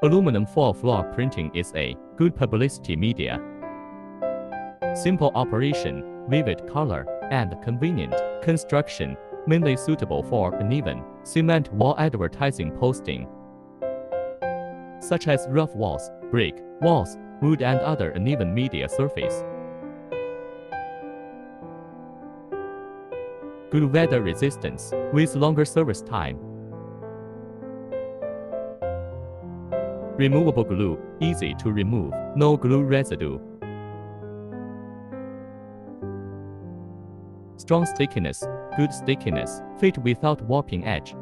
Aluminum for floor printing is a good publicity media. Simple operation, vivid color, and convenient construction, mainly suitable for uneven cement wall advertising posting, such as rough walls, brick walls, wood, and other uneven media surface. Good weather resistance with longer service time. Removable glue, easy to remove, no glue residue. Strong stickiness, good stickiness, fit without warping edge.